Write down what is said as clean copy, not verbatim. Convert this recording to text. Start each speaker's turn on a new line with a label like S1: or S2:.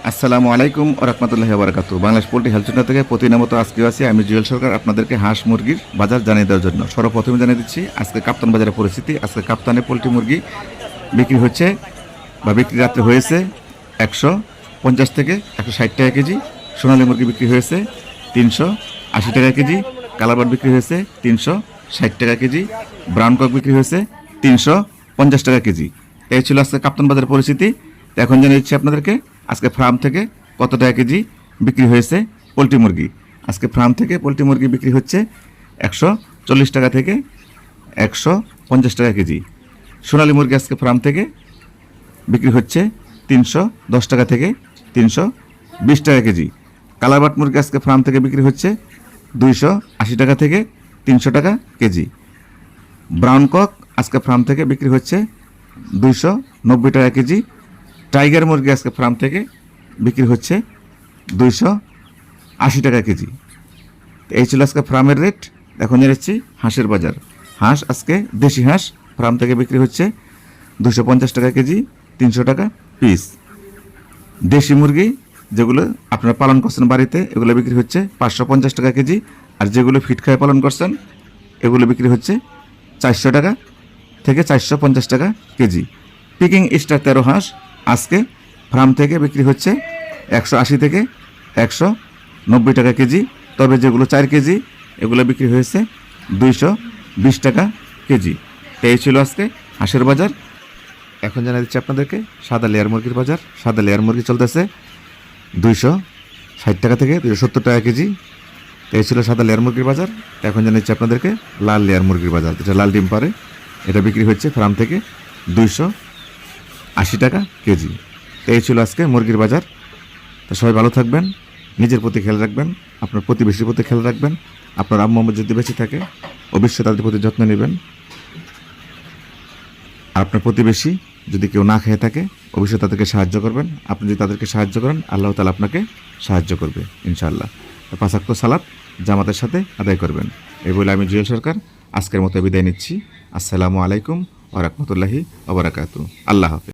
S1: আসসালামু আলাইকুম ওয়া রাহমাতুল্লাহি ওয়া বারাকাতুহু। বাংলাদেশ পোল্ট্রি হেলথ সেন্টার থেকে প্রতিদিনের মতো আজকেও আছি আমি জুয়েল সরকার আপনাদেরকে হাঁস মুরগির বাজার জানিয়ে দেওয়ার জন্য। সর্বপ্রথমে জানিয়ে দিচ্ছি আজকে কাপ্তান বাজারের পরিস্থিতি। আজকে কাপ্তানে পোল্ট্রি মুরগি বিক্রি হচ্ছে বা বিক্রি রাত্রে হয়েছে 150 থেকে 160 টাকা কেজি। সোনালী মুরগি বিক্রি হয়েছে 380 টাকা কেজি। কালারবার্ড বিক্রি হয়েছে 360 টাকা কেজি। ব্রাউন কক বিক্রি হয়েছে 350 টাকা কেজি। এই ছিল আজকে কাপ্তান বাজারের পরিস্থিতি। তো এখন জানিয়ে দিচ্ছি আপনাদেরকে আজকে ফার্ম থেকে কত টাকা কেজি বিক্রি হয়েছে পোলট্রি মুরগি। আজকে ফার্ম থেকে পোলট্রি মুরগি বিক্রি হচ্ছে 140 টাকা থেকে 150 টাকা কেজি। সোনালী মুরগি আজকে ফার্ম থেকে বিক্রি হচ্ছে 310 টাকা থেকে 320 টাকা কেজি। কালারবাট মুরগি আজকে ফার্ম থেকে বিক্রি হচ্ছে 280 টাকা থেকে 300 টাকা কেজি। ব্রাউন কক আজকে ফার্ম থেকে বিক্রি হচ্ছে 290 টাকা কেজি। টাইগার মুরগি আজকে ফার্ম থেকে বিক্রি হচ্ছে 280 টাকা কেজি। এই ছিল আজকে ফার্মের রেট। এখন যাচ্ছি হাঁসের বাজার। হাঁস আজকে দেশি হাঁস ফার্ম থেকে বিক্রি হচ্ছে 250 টাকা কেজি, 300 টাকা পিস। দেশি মুরগি যেগুলো আপনারা পালন করছেন বাড়িতে এগুলো বিক্রি হচ্ছে 550 টাকা কেজি। আর যেগুলো ফিট খায় পালন করছেন এগুলো বিক্রি হচ্ছে 400 টাকা থেকে 450 টাকা কেজি। পিকিং স্টার 13 হাঁস আজকে ফার্ম থেকে বিক্রি হচ্ছে 180 থেকে 190 টাকা কেজি। তবে যেগুলো 4 কেজি এগুলো বিক্রি হয়েছে 220 টাকা কেজি। এই ছিল আজকে হাঁসের বাজার। এখন জানা দিচ্ছি আপনাদেরকে সাদা লেয়ার মুরগির বাজার। সাদা লেয়ার মুরগি চলতেছে 260 টাকা থেকে 270 টাকা কেজি। এই ছিল সাদা লেয়ার মুরগির বাজার। এখন জানাচ্ছি আপনাদেরকে লাল লেয়ার মুরগির বাজার, যেটা লাল ডিম পারে। এটা বিক্রি হচ্ছে ফার্ম থেকে 280 টাকা কেজি। এই ছিল আজকে মুরগির বাজার। তো সবাই ভালো থাকবেন, নিজের প্রতি খেয়াল রাখবেন, আপনার প্রতিবেশীর প্রতি খেয়াল রাখবেন। আপনার আম্মু যদি বেঁচে থাকে অবশ্যই তাদের প্রতি যত্ন নেবেন। আর আপনার প্রতিবেশী যদি কেউ না খেয়ে থাকে অবশ্যই তাদেরকে সাহায্য করবেন। আপনি যদি তাদেরকে সাহায্য করেন আল্লাহ তাআলা আপনাকে সাহায্য করবে ইনশাআল্লাহ। 5 ওয়াক্ত সালাত জামাতের সাথে আদায় করবেন। এই বলে আমি জুয়েল সরকার আজকের মতো বিদায় নিচ্ছি। আসসালামু আলাইকুম ওয়া রাহমাতুল্লাহি ওয়া বারাকাতুহু। আল্লাহ হাফেজ।